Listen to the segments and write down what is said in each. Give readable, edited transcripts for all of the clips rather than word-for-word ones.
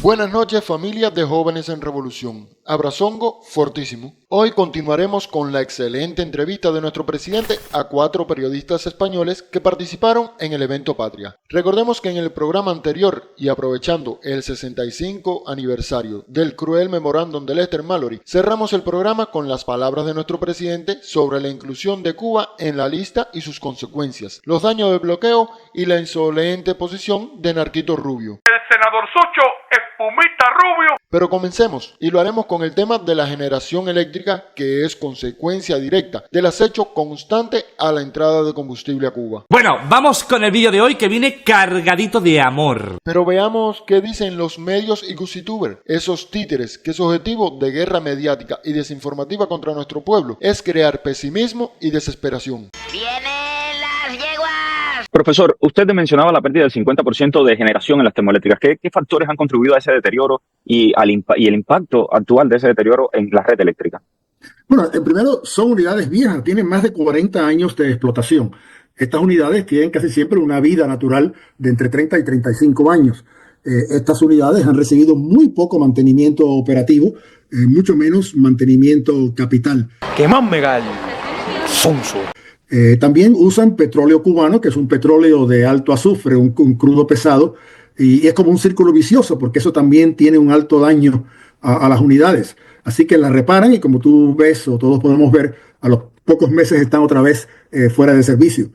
Buenas noches, familia de Jóvenes en Revolución. Abrazongo fortísimo. Hoy continuaremos con la excelente entrevista de nuestro presidente a 4 periodistas españoles que participaron en el evento Patria. Recordemos que en el programa anterior, y aprovechando el 65 aniversario del cruel memorándum de Lester Mallory, cerramos el programa con las palabras de nuestro presidente sobre la inclusión de Cuba en la lista y sus consecuencias, los daños del bloqueo y la insolente posición de Narquito Rubio. El senador Sucho, espumita Rubio. Pero comencemos, y lo haremos con el tema de la generación eléctrica, que es consecuencia directa del acecho constante a la entrada de combustible a Cuba. Bueno, vamos con el vídeo de hoy que viene cargadito de amor. Pero veamos qué dicen los medios y gusitubers, esos títeres que su objetivo de guerra mediática y desinformativa contra nuestro pueblo es crear pesimismo y desesperación. ¡Vienen las yeguas! Profesor, usted mencionaba la pérdida del 50% de generación en las termoeléctricas. ¿Qué factores han contribuido a ese deterioro y el impacto actual de ese deterioro en la red eléctrica? Bueno, primero son unidades viejas, tienen más de 40 años de explotación. Estas unidades tienen casi siempre una vida natural de entre 30 y 35 años. Estas unidades han recibido muy poco mantenimiento operativo, mucho menos mantenimiento capital. ¡Qué más megal! Sonso. También usan petróleo cubano, que es un petróleo de alto azufre, un crudo pesado, y es como un círculo vicioso, porque eso también tiene un alto daño a las unidades. Así que las reparan y como tú ves, o todos podemos ver, a los pocos meses están otra vez fuera de servicio.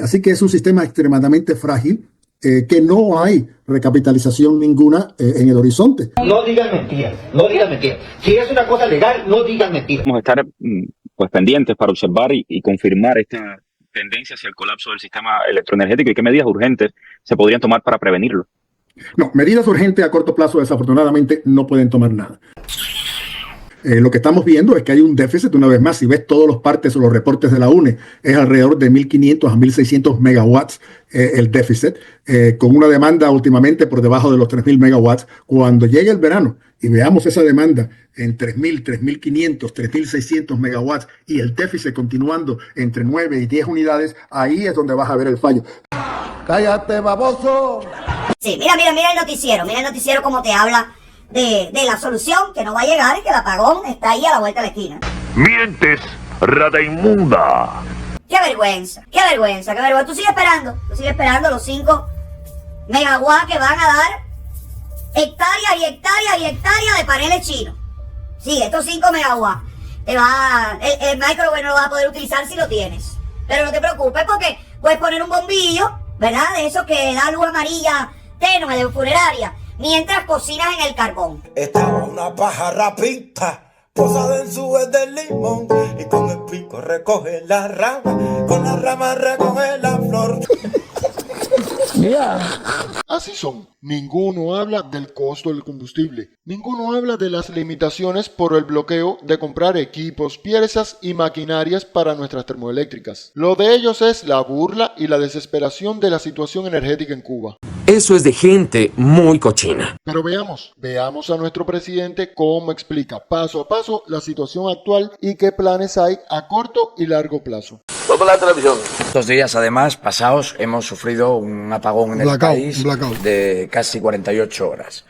Así que es un sistema extremadamente frágil, que no hay recapitalización ninguna en el horizonte. No digan mentiras, no digan mentiras. Si es una cosa legal, no digan mentiras. Vamos a estar pendientes para observar y confirmar esta tendencia hacia el colapso del sistema electroenergético y qué medidas urgentes se podrían tomar para prevenirlo. No, medidas urgentes a corto plazo desafortunadamente no pueden tomar nada. Lo que estamos viendo es que hay un déficit, una vez más, si ves todos los partes o los reportes de la UNE, es alrededor de 1.500 a 1.600 megawatts el déficit, con una demanda últimamente por debajo de los 3.000 megawatts. Cuando llegue el verano y veamos esa demanda en 3.000, 3.500, 3.600 megawatts y el déficit continuando entre 9 y 10 unidades, ahí es donde vas a ver el fallo. ¡Cállate, baboso! Sí, mira el noticiero como te habla de la solución que no va a llegar y que el apagón está ahí a la vuelta de la esquina. Mientes, rata inmunda. Qué vergüenza. Tú sigues esperando los 5 megawatts que van a dar hectáreas y hectáreas y hectáreas de paneles chinos. Sí, estos 5 megawatts el microwave no lo vas a poder utilizar si lo tienes. Pero no te preocupes porque puedes poner un bombillo, ¿verdad? De eso que da luz amarilla tenue de funeraria, mientras cocinas en el carbón. Estaba una paja rapita, posada en su vez de limón, y con el pico recoge la rama, con la rama recoge la flor. Así son. Ninguno habla del costo del combustible. Ninguno habla de las limitaciones por el bloqueo de comprar equipos, piezas y maquinarias para nuestras termoeléctricas. Lo de ellos es la burla y la desesperación de la situación energética en Cuba. Eso es de gente muy cochina. Pero veamos a nuestro presidente cómo explica paso a paso la situación actual y qué planes hay a corto y largo plazo. La televisión. Estos días, además, pasados, hemos sufrido un apagón en el país de casi 48 horas.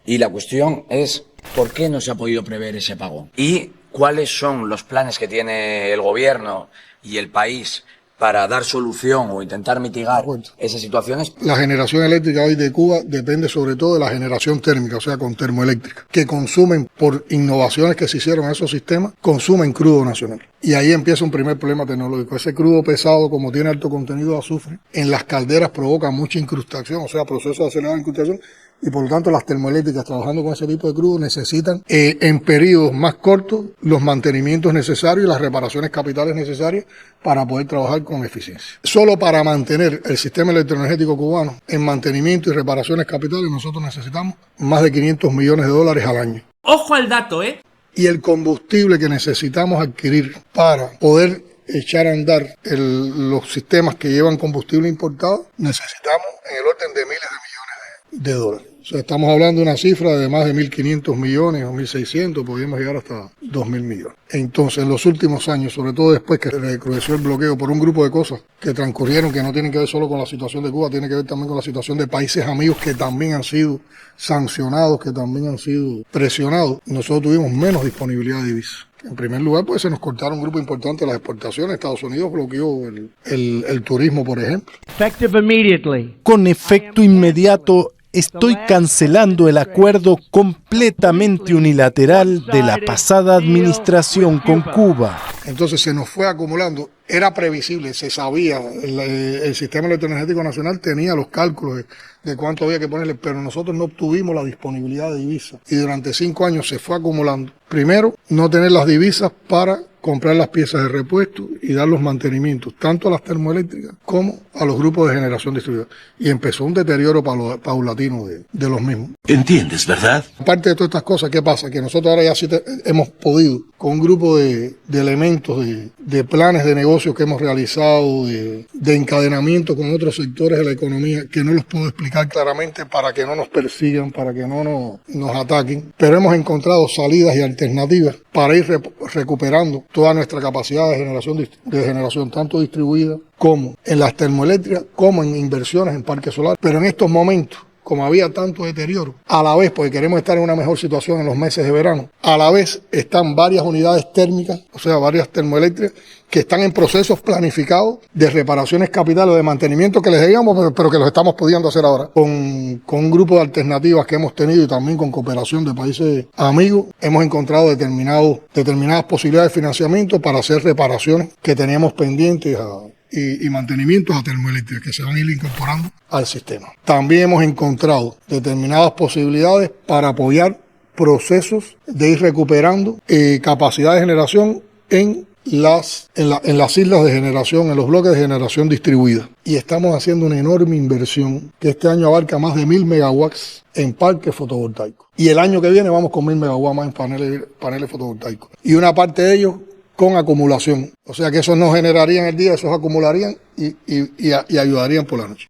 Y la cuestión es, ¿por qué no se ha podido prever ese apagón? ¿Y cuáles son los planes que tiene el gobierno y el país para dar solución o intentar mitigar esas situaciones? La generación eléctrica hoy de Cuba depende sobre todo de la generación térmica, o sea, con termoeléctrica, que consumen, por innovaciones que se hicieron en esos sistemas, consumen crudo nacional. Y ahí empieza un primer problema tecnológico. Ese crudo pesado, como tiene alto contenido de azufre, en las calderas provoca mucha incrustación, o sea, procesos de acelerada incrustación, y por lo tanto las termoeléctricas trabajando con ese tipo de crudo necesitan en periodos más cortos los mantenimientos necesarios y las reparaciones capitales necesarias para poder trabajar con eficiencia. Solo para mantener el sistema electroenergético cubano en mantenimiento y reparaciones capitales nosotros necesitamos más de $500 millones al año. Ojo al dato, Y el combustible que necesitamos adquirir para poder echar a andar los sistemas que llevan combustible importado, necesitamos en el orden de miles de millones de dólares. O sea, estamos hablando de una cifra de más de 1.500 millones o 1.600, podríamos llegar hasta 2.000 millones. Entonces, en los últimos años, sobre todo después que recrudeció el bloqueo por un grupo de cosas que transcurrieron, que no tienen que ver solo con la situación de Cuba, tiene que ver también con la situación de países amigos que también han sido sancionados, que también han sido presionados, nosotros tuvimos menos disponibilidad de divisas. En primer lugar, pues se nos cortaron un grupo importante de las exportaciones. Estados Unidos bloqueó el turismo, por ejemplo. Con efecto inmediato, estoy cancelando el acuerdo completamente unilateral de la pasada administración con Cuba. Entonces se nos fue acumulando. Era previsible, se sabía, el sistema electroenergético nacional tenía los cálculos de cuánto había que ponerle, pero nosotros no obtuvimos la disponibilidad de divisas y durante 5 años se fue acumulando. Primero, no tener las divisas para comprar las piezas de repuesto y dar los mantenimientos, tanto a las termoeléctricas como a los grupos de generación distribuida. Y empezó un deterioro paulatino de los mismos. ¿Entiendes, verdad? Aparte de todas estas cosas, ¿qué pasa? Que nosotros ahora ya sí hemos podido, con un grupo de elementos, de planes de negocio que hemos realizado, de encadenamiento con otros sectores de la economía, que no los puedo explicar claramente para que no nos persigan, para que no nos ataquen, pero hemos encontrado salidas y alternativas para ir recuperando toda nuestra capacidad de generación, tanto distribuida como en las termoeléctricas, como en inversiones en parques solares. Pero en estos momentos, como había tanto deterioro, a la vez, porque queremos estar en una mejor situación en los meses de verano, a la vez están varias unidades térmicas, o sea, varias termoeléctricas, que están en procesos planificados de reparaciones capitales, de mantenimiento que les debíamos, pero que los estamos pudiendo hacer ahora. Con un grupo de alternativas que hemos tenido y también con cooperación de países amigos, hemos encontrado determinadas posibilidades de financiamiento para hacer reparaciones que teníamos pendientes y mantenimientos a termoeléctricas que se van a ir incorporando al sistema. También hemos encontrado determinadas posibilidades para apoyar procesos de ir recuperando capacidad de generación en las islas de generación, en los bloques de generación distribuida. Y estamos haciendo una enorme inversión que este año abarca más de 1.000 megawatts en parques fotovoltaicos. Y el año que viene vamos con 1.000 megawatts más en paneles fotovoltaicos. Y una parte de ellos con acumulación. O sea que esos no generarían el día, esos acumularían y ayudarían por la noche.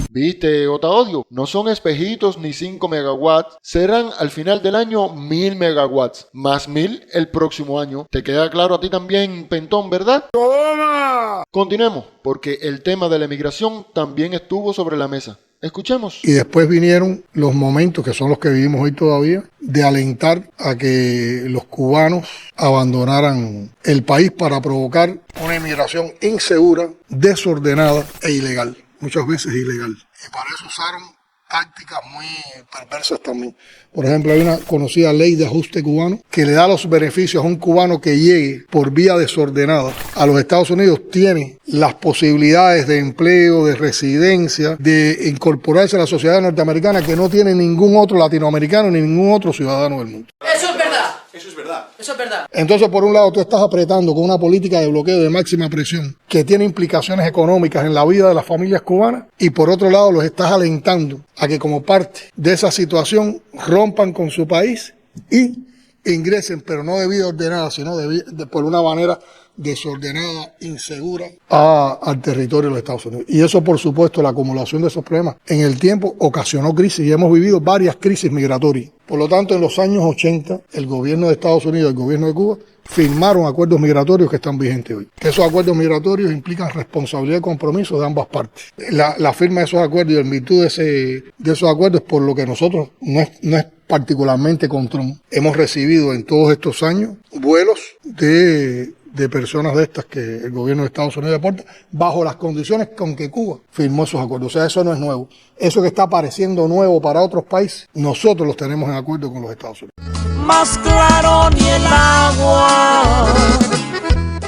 ¿Viste, Otaodio? No son espejitos ni 5 megawatts. Serán al final del año 1.000 megawatts. Más 1.000 el próximo año. ¿Te queda claro a ti también, Pentón, verdad? ¡Toma! Continuemos, porque el tema de la emigración también estuvo sobre la mesa. Escuchemos. Y después vinieron los momentos, que son los que vivimos hoy todavía, de alentar a que los cubanos abandonaran el país para provocar una emigración insegura, desordenada e ilegal. Muchas veces ilegal. Y para eso usaron tácticas muy perversas también. Por ejemplo, hay una conocida ley de ajuste cubano que le da los beneficios a un cubano que llegue por vía desordenada a los Estados Unidos, tiene las posibilidades de empleo, de residencia, de incorporarse a la sociedad norteamericana que no tiene ningún otro latinoamericano ni ningún otro ciudadano del mundo. Eso es verdad. Eso es verdad. Eso es verdad. Entonces, por un lado, tú estás apretando con una política de bloqueo de máxima presión que tiene implicaciones económicas en la vida de las familias cubanas, y por otro lado, los estás alentando a que como parte de esa situación rompan con su país y ingresen, pero no de vida ordenada, sino por una manera desordenada, insegura, al territorio de los Estados Unidos. Y eso, por supuesto, la acumulación de esos problemas en el tiempo ocasionó crisis y hemos vivido varias crisis migratorias. Por lo tanto, en los años 80, el gobierno de Estados Unidos y el gobierno de Cuba firmaron acuerdos migratorios que están vigentes hoy. Esos acuerdos migratorios implican responsabilidad y compromiso de ambas partes. La firma de esos acuerdos y en virtud de esos acuerdos, por lo que nosotros no es particularmente con Trump, hemos recibido en todos estos años vuelos de personas de estas que el gobierno de Estados Unidos deporta, bajo las condiciones con que Cuba firmó esos acuerdos. O sea, eso no es nuevo. Eso que está apareciendo nuevo para otros países, nosotros los tenemos en acuerdo con los Estados Unidos. Más claro ni el agua.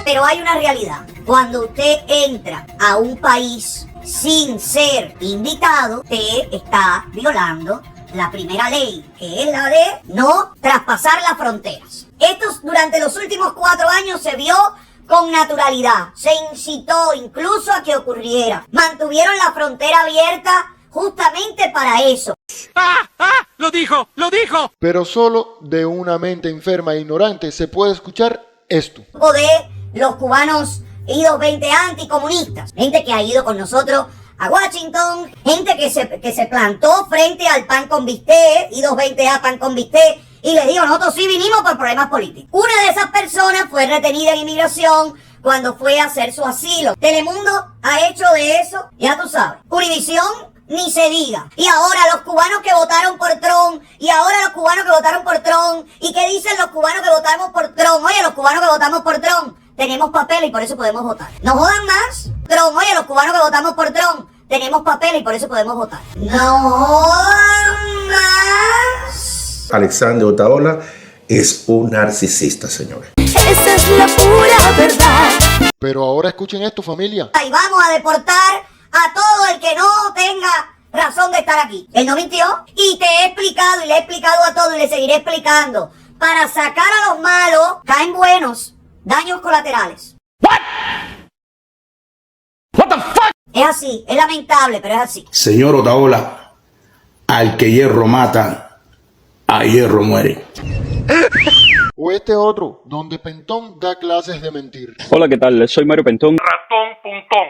Pero hay una realidad. Cuando usted entra a un país sin ser invitado, usted está violando la primera ley, que es la de no traspasar las fronteras. Esto durante los últimos 4 años se vio con naturalidad. Se incitó incluso a que ocurriera. Mantuvieron la frontera abierta justamente para eso. ¡Lo dijo! Pero solo de una mente enferma e ignorante se puede escuchar esto. O de los cubanos idos 20 anticomunistas. Gente que ha ido con nosotros a Washington, gente que se plantó frente al pan con bistec, y 220A pan con bistec, y les digo, nosotros sí vinimos por problemas políticos. Una de esas personas fue retenida en inmigración cuando fue a hacer su asilo. Telemundo ha hecho de eso, ya tú sabes. Univisión, ni se diga. Y ahora los cubanos que votaron por Trump, ¿y qué dicen los cubanos que votamos por Trump? Oye, los cubanos que votamos por Trump tenemos papel y por eso podemos votar. No jodan más. Trump, oye, los cubanos que votamos por Trump tenemos papel y por eso podemos votar. No jodan más. Alexandre Otaola es un narcisista, señores. Esa es la pura verdad. Pero ahora escuchen esto, familia. Y vamos a deportar a todo el que no tenga razón de estar aquí. Él no mintió y te he explicado y le he explicado a todo y le seguiré explicando. Para sacar a los malos, caen buenos. Daños colaterales. What the fuck? Es así, es lamentable, pero es así. Señor Otaola, al que hierro mata, a hierro muere. O este otro, donde Pentón da clases de mentir. Hola, ¿qué tal? Soy Mario Pentón.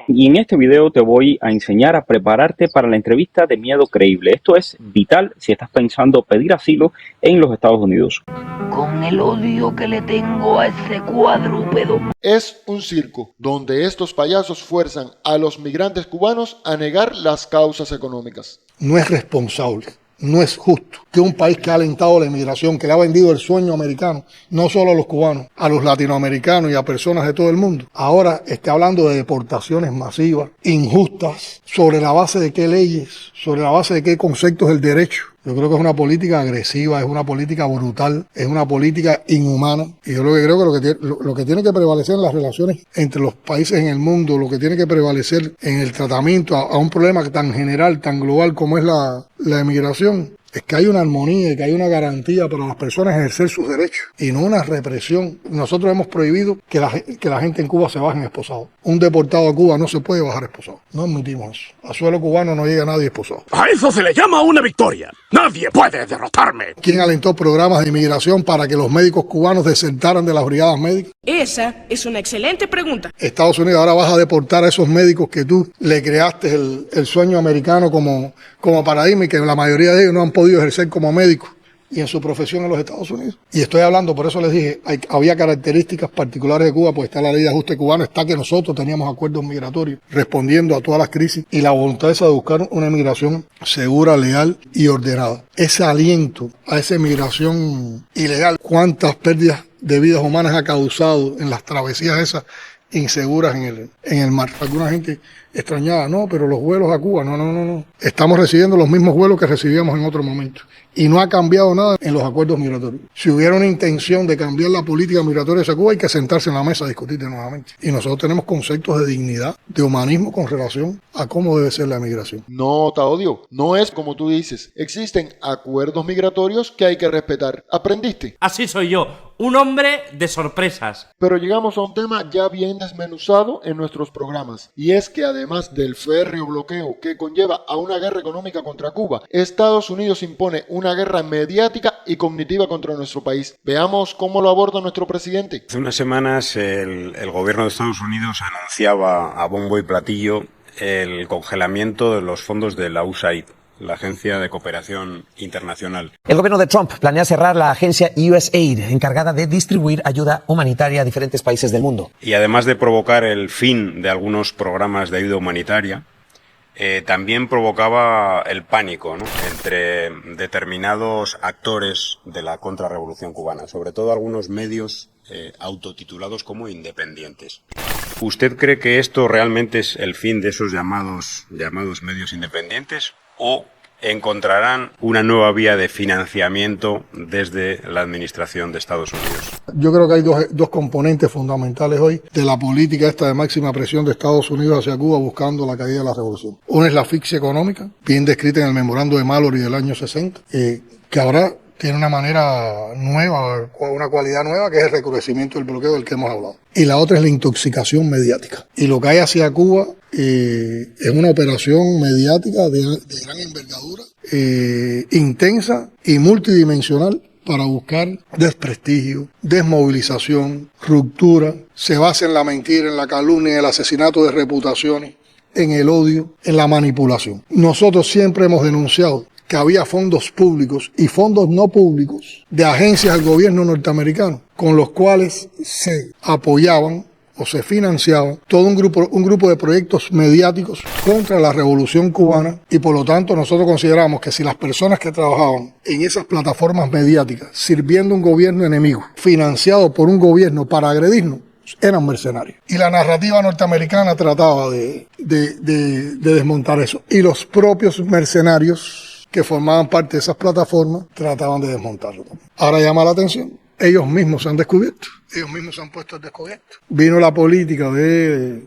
Y en este video te voy a enseñar a prepararte para la entrevista de miedo creíble. Esto es vital si estás pensando pedir asilo en los Estados Unidos. Con el odio que le tengo a ese cuadrúpedo. Es un circo donde estos payasos fuerzan a los migrantes cubanos a negar las causas económicas. No es responsable. No es justo que un país que ha alentado la inmigración, que le ha vendido el sueño americano, no solo a los cubanos, a los latinoamericanos y a personas de todo el mundo, ahora esté hablando de deportaciones masivas, injustas, sobre la base de qué leyes, sobre la base de qué conceptos del derecho. Yo creo que es una política agresiva, es una política brutal, es una política inhumana. Y yo lo que creo que lo que tiene que prevalecer en las relaciones entre los países en el mundo, lo que tiene que prevalecer en el tratamiento a un problema tan general, tan global como es la emigración, es que hay una armonía y que hay una garantía para las personas ejercer sus derechos y no una represión. Nosotros hemos prohibido que la gente en Cuba se bajen esposados. Un deportado a Cuba no se puede bajar esposado. No admitimos eso. A suelo cubano no llega nadie esposado. A eso se le llama una victoria. Nadie puede derrotarme. ¿Quién alentó programas de inmigración para que los médicos cubanos desertaran de las brigadas médicas? Esa es una excelente pregunta. Estados Unidos ahora vas a deportar a esos médicos que tú le creaste el sueño americano como paradigma y que la mayoría de ellos no han podido ejercer como médicos y en su profesión en los Estados Unidos. Y estoy hablando, por eso les dije, había características particulares de Cuba, pues está la ley de ajuste cubano, está que nosotros teníamos acuerdos migratorios respondiendo a todas las crisis y la voluntad esa de buscar una migración segura, leal y ordenada. Ese aliento a esa migración ilegal, cuántas pérdidas de vidas humanas ha causado en las travesías esas inseguras en el mar. Alguna gente extrañaba, no, pero los vuelos a Cuba, no. Estamos recibiendo los mismos vuelos que recibíamos en otro momento. Y no ha cambiado nada en los acuerdos migratorios. Si hubiera una intención de cambiar la política migratoria hacia Cuba, hay que sentarse en la mesa a discutir nuevamente. Y nosotros tenemos conceptos de dignidad, de humanismo con relación a cómo debe ser la migración. No, Taodio, no es como tú dices. Existen acuerdos migratorios que hay que respetar. ¿Aprendiste? Así soy yo, un hombre de sorpresas. Pero llegamos a un tema ya bien desmenuzado en nuestros programas. Y es que además del férreo bloqueo que conlleva a una guerra económica contra Cuba, Estados Unidos impone una guerra mediática y cognitiva contra nuestro país. Veamos cómo lo aborda nuestro presidente. Hace unas semanas el gobierno de Estados Unidos anunciaba a bombo y platillo el congelamiento de los fondos de la USAID, la Agencia de Cooperación Internacional. El gobierno de Trump planea cerrar la agencia USAID, encargada de distribuir ayuda humanitaria a diferentes países del mundo. Y además de provocar el fin de algunos programas de ayuda humanitaria, también provocaba el pánico, ¿no?, entre determinados actores de la contrarrevolución cubana, sobre todo algunos medios autotitulados como independientes. ¿Usted cree que esto realmente es el fin de esos llamados medios independientes o encontrarán una nueva vía de financiamiento desde la administración de Estados Unidos? Yo creo que hay dos componentes fundamentales hoy de la política esta de máxima presión de Estados Unidos hacia Cuba buscando la caída de la revolución. Una es la asfixia económica, bien descrita en el memorando de Mallory del año 60, que ahora tiene una manera nueva, una cualidad nueva, que es el recrudecimiento del bloqueo del que hemos hablado. Y la otra es la intoxicación mediática. Y lo que hay hacia Cuba es una operación mediática de gran envergadura, intensa y multidimensional, para buscar desprestigio, desmovilización, ruptura. Se basa en la mentira, en la calumnia, en el asesinato de reputaciones, en el odio, en la manipulación. Nosotros siempre hemos denunciado que había fondos públicos y fondos no públicos de agencias del gobierno norteamericano con los cuales se apoyaban o se financiaban todo un grupo de proyectos mediáticos contra la revolución cubana, y por lo tanto nosotros consideramos que si las personas que trabajaban en esas plataformas mediáticas sirviendo un gobierno enemigo, financiado por un gobierno para agredirnos, eran mercenarios. Y la narrativa norteamericana trataba de desmontar eso. Y los propios mercenarios que formaban parte de esas plataformas trataban de desmontarlo. Ahora llama la atención, ellos mismos se han descubierto, ellos mismos se han puesto al descubierto. Vino la política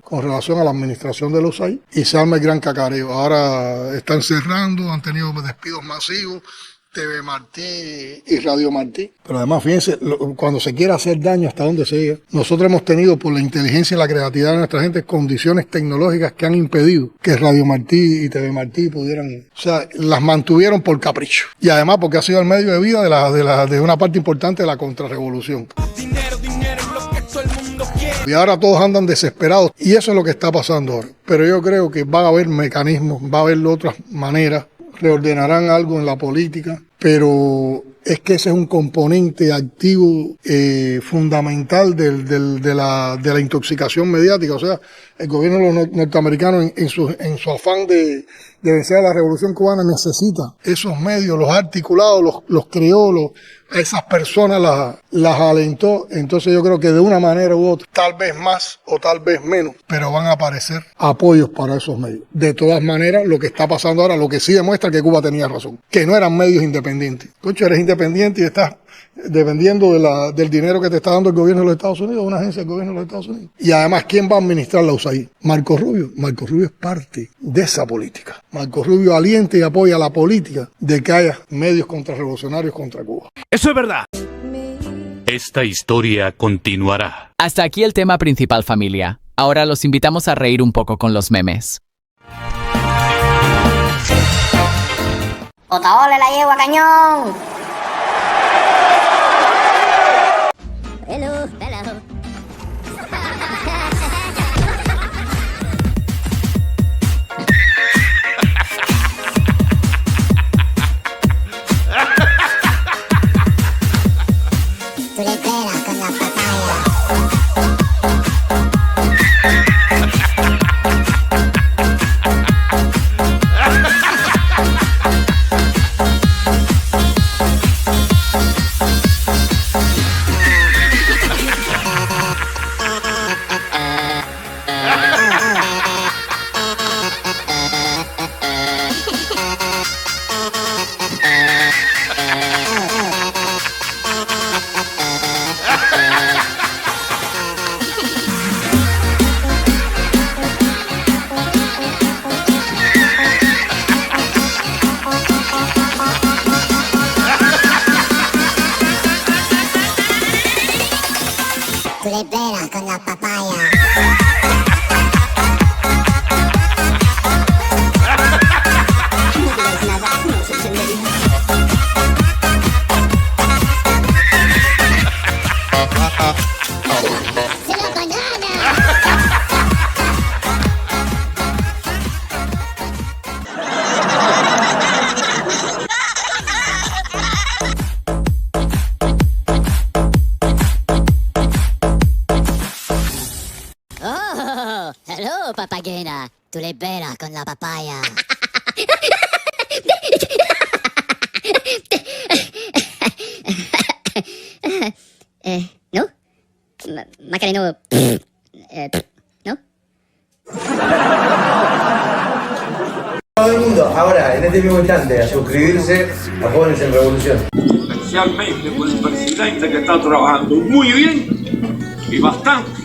con relación a la administración de los USAID y se arma el gran cacareo. Ahora están cerrando, han tenido despidos masivos, TV Martí y Radio Martí. Pero además, fíjense, cuando se quiere hacer daño, hasta donde se llega. Nosotros hemos tenido, por la inteligencia y la creatividad de nuestra gente, condiciones tecnológicas que han impedido que Radio Martí y TV Martí pudieran, o sea, las mantuvieron por capricho. Y además porque ha sido el medio de vida de una parte importante de la contrarrevolución. Y ahora todos andan desesperados. Y eso es lo que está pasando ahora. Pero yo creo que va a haber mecanismos, va a haber otras maneras. Reordenarán algo en la política, pero es que ese es un componente activo fundamental de la intoxicación mediática. O sea, el gobierno norteamericano en su afán de vencer a la revolución cubana necesita esos medios, los ha articulado, los creó, a esas personas las alentó. Entonces yo creo que de una manera u otra, tal vez más o tal vez menos, pero van a aparecer apoyos para esos medios. De todas maneras, lo que está pasando ahora, lo que sí demuestra que Cuba tenía razón, que no eran medios independientes. Concho, eres independiente y estás dependiendo del dinero que te está dando el gobierno de los Estados Unidos, una agencia del gobierno de los Estados Unidos. Y además, ¿quién va a administrar la USAID? Marco Rubio. Marco Rubio es parte de esa política. Marco Rubio alienta y apoya la política de que haya medios contrarrevolucionarios contra Cuba. Eso es verdad. Esta historia continuará. Hasta aquí el tema principal, familia. Ahora los invitamos a reír un poco con los memes. ¡Otaole la yegua, cañón! Hello, hello. Tú le pegas con la papaya. Tú le pegas con la papaya. Hello, papagena. Tú le pegas con la papaya. ¿No? Macareno. ¿No? Todo el mundo ahora, en este mismo instante, a suscribirse a Jóvenes en Revolución. Especialmente por el presidente que está trabajando muy bien y bastante.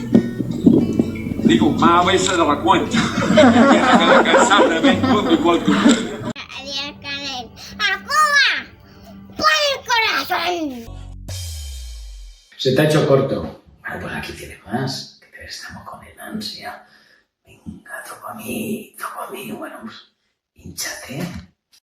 Digo, más a veces de la cuenta. Tiene que descansar de vez en cuando igual que usted. Adiós, Canel. ¡A Cuba! ¡Por el corazón! Se te ha hecho corto. Bueno, pues aquí tiene más. Que estamos con el ansia. Venga, toco a mí. Bueno, pues, hinchate.